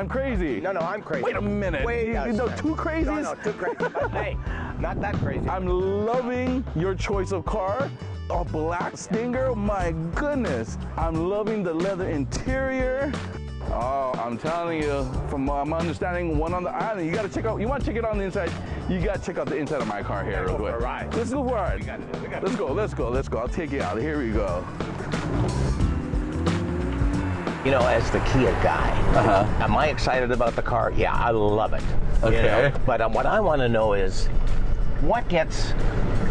I'm crazy. No, I'm crazy. Wait a minute. You know, two crazies? No, too crazy. But hey, not that crazy. I'm loving your choice of car. A black Stinger, my goodness. I'm loving the leather interior. Oh, I'm telling you, from my understanding, one on the island, you gotta check out, you wanna check it on the inside, you gotta check out the inside of my car here real quick. Let's go for a ride. Let's go. I'll take you out. Here we go. You know, as the Kia guy, am I excited about the car? Yeah, I love it. Okay. You know? But what I want to know is, what gets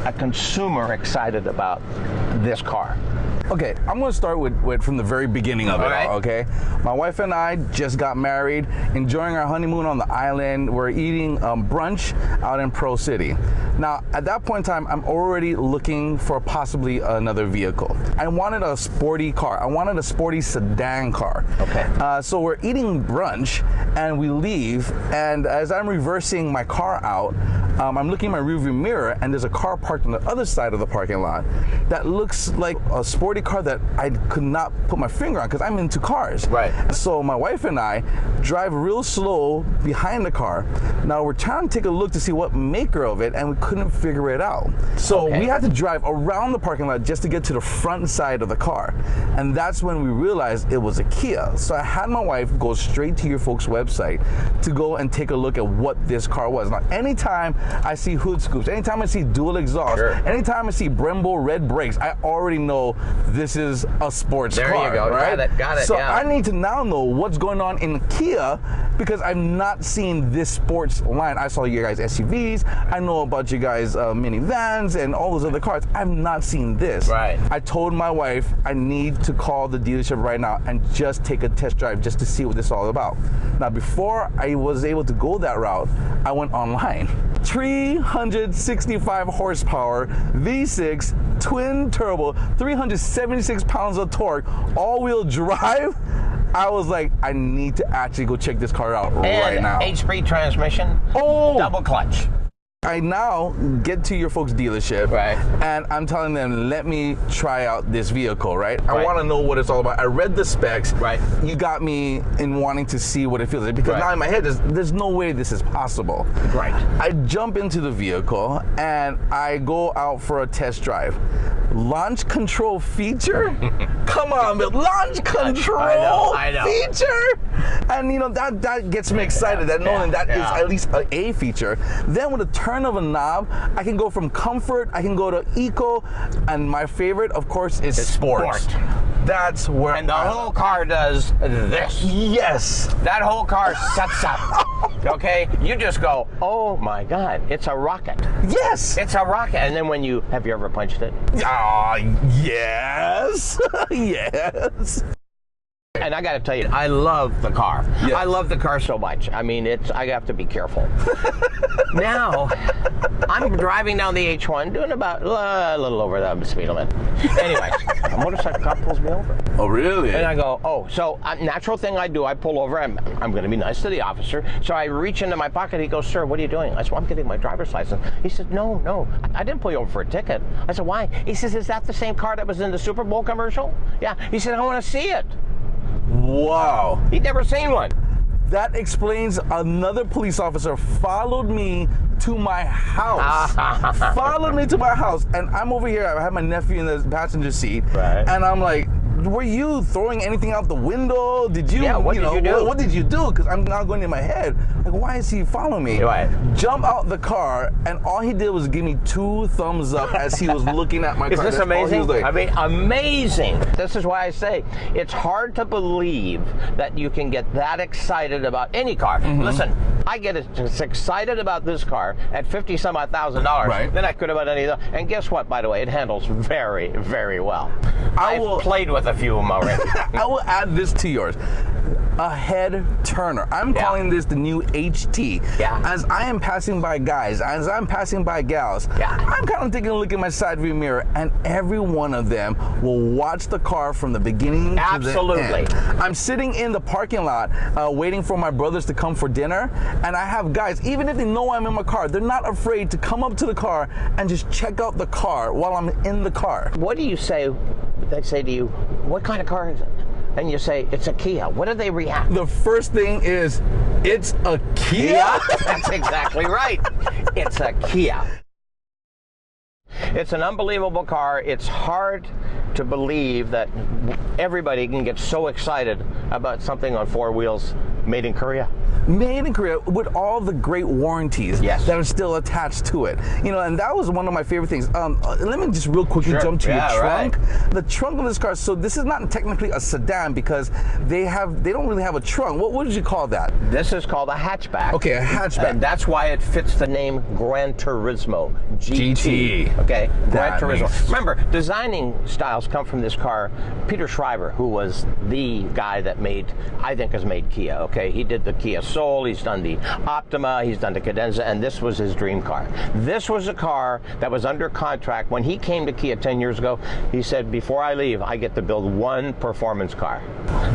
a consumer excited about this car? Okay, I'm gonna start with from the very beginning of it all, okay? My wife and I just got married, enjoying our honeymoon on the island. We're eating brunch out in Pro City. Now, at that point in time, I'm already looking for possibly another vehicle. I wanted a sporty car. I wanted a sporty sedan car. Okay. So we're eating brunch, and we leave, and as I'm reversing my car out, I'm looking in my rearview mirror, and there's a car parked on the other side of the parking lot that looks like a sporty car that I could not put my finger on because I'm into cars. Right. So my wife and I drive real slow behind the car. Now we're trying to take a look to see what maker of it, and we couldn't figure it out. So we had to drive around the parking lot just to get to the front side of the car. And that's when we realized it was a Kia. So I had my wife go straight to your folks' website to go and take a look at what this car was. Now, anytime I see hood scoops, anytime I see dual exhaust, anytime I see Brembo red brakes, I already know this is a sports car. There you go, right? got it, So I need to now know what's going on in Kia because I've not seen this sports line. I saw you guys SUVs, I know about you guys minivans and all those other cars. I've not seen this. Right. I told my wife I need to call the dealership right now and just take a test drive just to see what this is all about. Now, before I was able to go that route, I went online. 365 horsepower, V6, twin turbo, 376 pounds of torque, all-wheel drive. I was like, I need to actually go check this car out right now. 8-speed transmission, double clutch. I now get to your folks' dealership, and I'm telling them, let me try out this vehicle, right? I want to know what it's all about. I read the specs. You got me in wanting to see what it feels like, because now in my head, there's no way this is possible. I jump into the vehicle, and I go out for a test drive. Launch control feature? Come on, but launch control feature? And you know, that gets me excited, that knowing that is at least a feature. Then with a turn of a knob, I can go from comfort, I can go to eco, and my favorite, of course, is sport. That's where the whole car does this. Yes. That whole car sets up. Okay? You just go, oh my God, it's a rocket. Yes. It's a rocket. And then when have you ever punched it? Yes. Yes. And I got to tell you, I love the car. I love the car so much. I mean, I have to be careful. Now, I'm driving down the H1, doing about a little over the speed limit. Anyways, a motorcycle cop pulls me over. Oh, really? And I go, oh. So, natural thing I do, I pull over. I'm going to be nice to the officer. So I reach into my pocket. He goes, sir, what are you doing? I said, well, I'm getting my driver's license. He said, no, I didn't pull you over for a ticket. I said, why? He says, is that the same car that was in the Super Bowl commercial? Yeah. He said, I want to see it. Wow. He'd never seen one. That explains another police officer followed me to my house. Followed me to my house. And I'm over here. I have my nephew in the passenger seat. And I'm like, were you throwing anything out the window? Did you, what did you do? What did you do? Because I'm now going in my head. Like, why is he following me? Jump out the car, and all he did was give me 2 thumbs up as he was looking at my car. Is this amazing? I mean, amazing. This is why I say it's hard to believe that you can get that excited about any car. Listen, I get as excited about this car at $50-some-odd thousand than I could about any other. And guess what, by the way? It handles very, very well. I've played with a few of them already. I will add this to yours. A head turner. I'm calling this the new HT. As I am passing by guys, as I'm passing by gals, I'm kind of taking a look at my side view mirror, and every one of them will watch the car from the beginning to the end. I'm sitting in the parking lot waiting for my brothers to come for dinner, and I have guys, even if they know I'm in my car, they're not afraid to come up to the car and just check out the car while I'm in the car. What do you say? They say to you, what kind of car is it? and you say, it's a Kia, what do they react? The first thing is, it's a Kia? Yeah, that's exactly right. It's a Kia. It's an unbelievable car. It's hard to believe that everybody can get so excited about something on four wheels made in Korea. Made in Korea with all the great warranties that are still attached to it. You know, and that was one of my favorite things. Let me just real quickly jump to your trunk. Right. The trunk of this car, so this is not technically a sedan because they don't really have a trunk. What did you call that? This is called a hatchback. Okay, a hatchback. And that's why it fits the name Gran Turismo GT. Okay, Gran Turismo. Remember, designing styles come from this car. Peter Schreiber, who was the guy that has made Kia, okay? He did the Kia Soul, he's done the Optima, he's done the Cadenza, and this was his dream car. This was a car that was under contract. When he came to Kia 10 years ago, he said, before I leave, I get to build one performance car.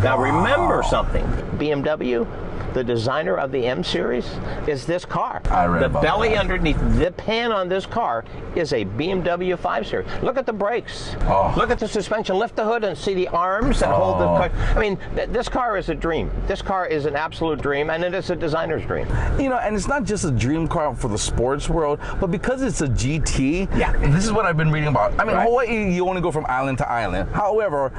Now remember something, BMW, the designer of the M Series, is this car. I read the about belly that. Underneath, the pan on this car is a BMW 5 Series. Look at the brakes. Look at the suspension. Lift the hood and see the arms that hold the car. I mean, this car is a dream. This car is an absolute dream, and it is a designer's dream. You know, and it's not just a dream car for the sports world, but because it's a GT, this is what I've been reading about. I mean, Hawaii, you only go from island to island. However,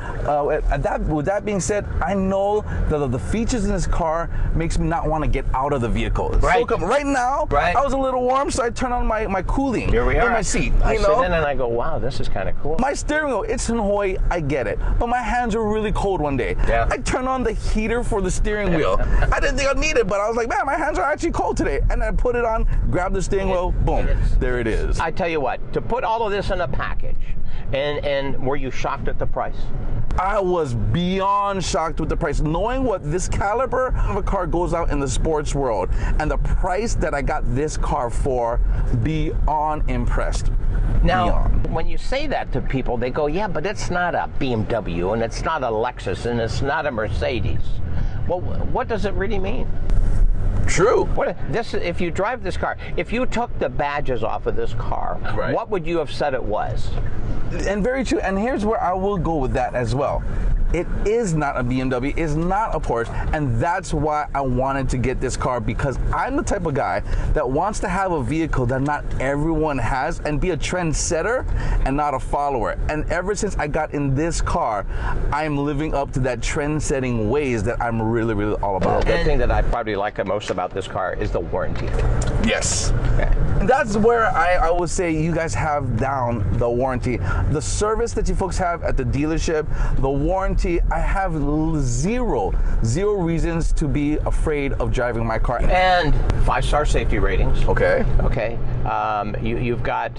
with that being said, I know that the features in this car makes me not want to get out of the vehicle. So right now, I was a little warm, so I turned on my cooling in my seat. I sit in and I go, wow, this is kind of cool. My steering wheel, it's in Hawaii, I get it. But my hands were really cold one day. I turned on the heater for the steering wheel. I didn't think I'd need it, but I was like, man, my hands are actually cold today. And I put it on, grabbed the steering wheel, boom, there it is. I tell you what, to put all of this in a package, and were you shocked at the price? I was beyond shocked with the price. Knowing what this caliber of a car goes out in the sports world and the price that I got this car for, beyond impressed. Now, when you say that to people, they go, yeah, but it's not a BMW, and it's not a Lexus, and it's not a Mercedes. Well, what does it really mean? True. If you drive this car, if you took the badges off of this car, what would you have said it was? And very true. And here's where I will go with that as well. It is not a BMW, it's not a Porsche, and that's why I wanted to get this car, because I'm the type of guy that wants to have a vehicle that not everyone has and be a trendsetter and not a follower. And ever since I got in this car, I'm living up to that trend-setting ways that I'm really, really all about. The thing that I probably like the most about this car is the warranty. Yes. And that's where I would say you guys have down the warranty. The service that you folks have at the dealership, the warranty, I have zero reasons to be afraid of driving my car. And 5-star safety ratings. Okay. You've got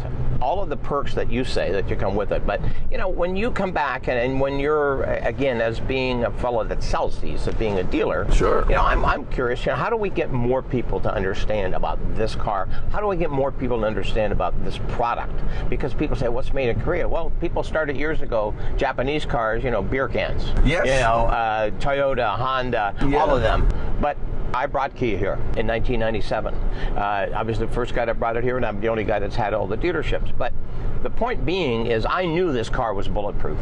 all of the perks that you say that you come with it. But, you know, when you come back and when you're, again, as being a fellow that sells these, as being a dealer, you know, I'm curious, you know, how do we get more people to understand about this car? How do we get more people to understand about this product? Because people say, what's made in Korea? Well, people started years ago, Japanese cars, you know, beer cans. Yes. You know, Toyota, Honda, all of them. But I brought Kia here in 1997. I was the first guy that brought it here, and I'm the only guy that's had all the dealerships. But the point being is I knew this car was bulletproof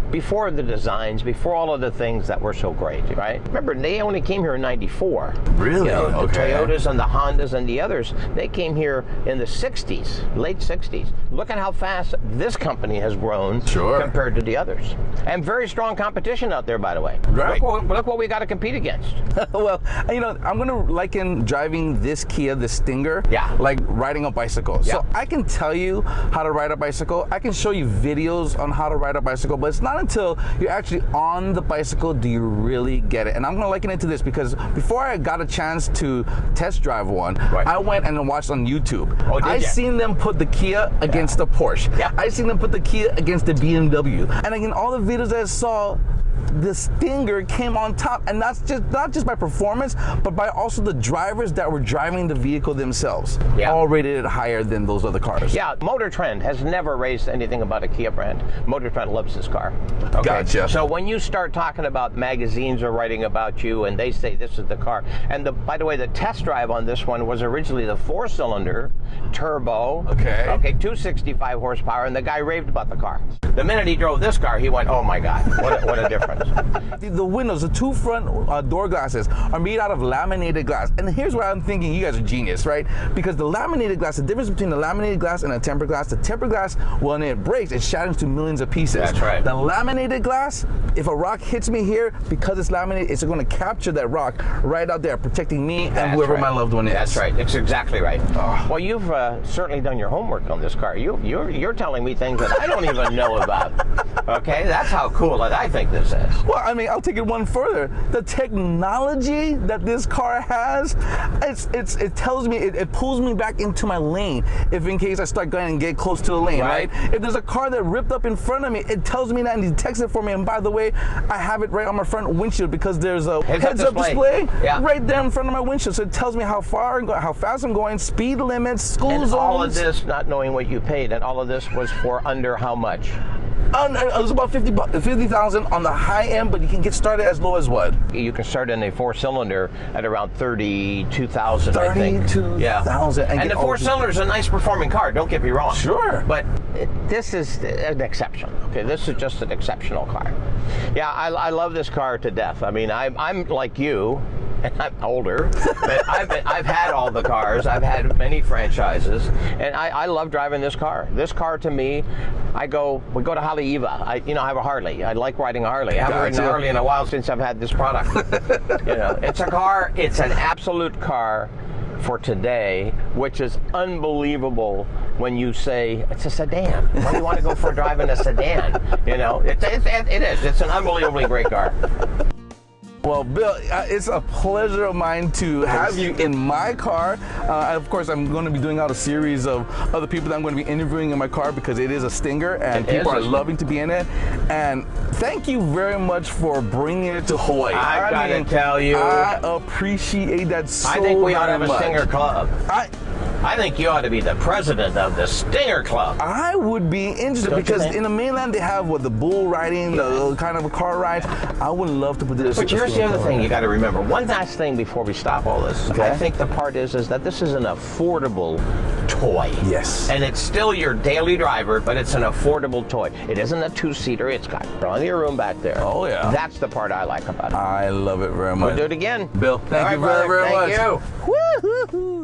before the designs, before all of the things that were so great, right? Remember, they only came here in 94. Really? You know, the Toyotas and the Hondas and the others, they came here in the 60s, late 60s. Look at how fast this company has grown compared to the others. And very strong competition out there, by the way. Right. Look what we got to compete against. Well, you know, I'm going to liken driving this Kia, the Stinger, like riding a bicycle. So I can tell you how to ride a bicycle. I can show you videos on how to ride a bicycle, but it's not until you're actually on the bicycle do you really get it. And I'm going to liken it to this because before I got a chance to test drive one, I went and watched on YouTube. I seen them put the Kia against the Porsche. I seen them put the Kia against the BMW. And again, all the videos I saw, the Stinger came on top, and that's just not just by performance, but by also the drivers that were driving the vehicle themselves. All rated it higher than those other cars. Motor Trend has never raised anything about a Kia brand. Motor Trend loves this car. Gotcha. So when you start talking about magazines are writing about you and they say this is the car, and by the way, the test drive on this one was originally the 4-cylinder turbo. 265 horsepower, and the guy raved about the car. The minute he drove this car, he went, oh my God, what a difference. difference. The windows, the two front door glasses are made out of laminated glass. And here's where I'm thinking you guys are genius, right? Because the laminated glass, the difference between the laminated glass and a tempered glass, the tempered glass, when it breaks, it shatters to millions of pieces. That's right. The laminated glass, if a rock hits me here, because it's laminated, it's going to capture that rock right out there, protecting me and whoever my loved one is. That's right. That's exactly right. Oh. Well, you've certainly done your homework on this car. You're telling me things that I don't even know about. Okay, that's how cool I think this is. Well, I mean, I'll take it one further. The technology that this car has, it tells me, it pulls me back into my lane if in case I start going and get close to the lane, right? If there's a car that ripped up in front of me, it tells me that and it detects it for me. And by the way, I have it right on my front windshield because there's a heads-up display right there in front of my windshield. So it tells me how fast I'm going, speed limits, school zones. And all of this, not knowing what you paid, and all of this was for under how much? It was about 50,000 on the high end, but you can get started as low as what? You can start in a 4-cylinder at around 32,000, I think. 32,000. And the 4-cylinder is a nice performing car, don't get me wrong. Sure. But this is an exception, okay? This is just an exceptional car. Yeah, I love this car to death. I mean, I'm like you, and I'm older, but I've had all the cars. I've had many franchises, and I love driving this car. This car to me, we go to Haleiwa. I have a Harley. I like riding a Harley. I haven't ridden a Harley in a while since I've had this product. It's a car. It's an absolute car for today, which is unbelievable when you say it's a sedan. Why do you want to go for a drive in a sedan? It is. It's an unbelievably great car. Well, Bill, it's a pleasure of mine to have you in my car. Of course, I'm going to be doing out a series of other people that I'm going to be interviewing in my car because it is a Stinger and people are loving to be in it. And thank you very much for bringing it to Hawaii. I gotta tell you, I appreciate that so much. I think we ought to have a Stinger club. I think you ought to be the president of the Stinger Club. I would be interested because in the mainland they have the bull riding, the kind of a car ride. I would love to put this. But here's the other thing you got to remember. One last thing before we stop all this. Okay. I think the part is that this is an affordable toy. Yes. And it's still your daily driver, but it's an affordable toy. It isn't a 2-seater. It's got plenty of room back there. Oh yeah. That's the part I like about it. I love it very much. We'll do it again. Bill, thank you very much. Thank you. Woo-hoo-hoo.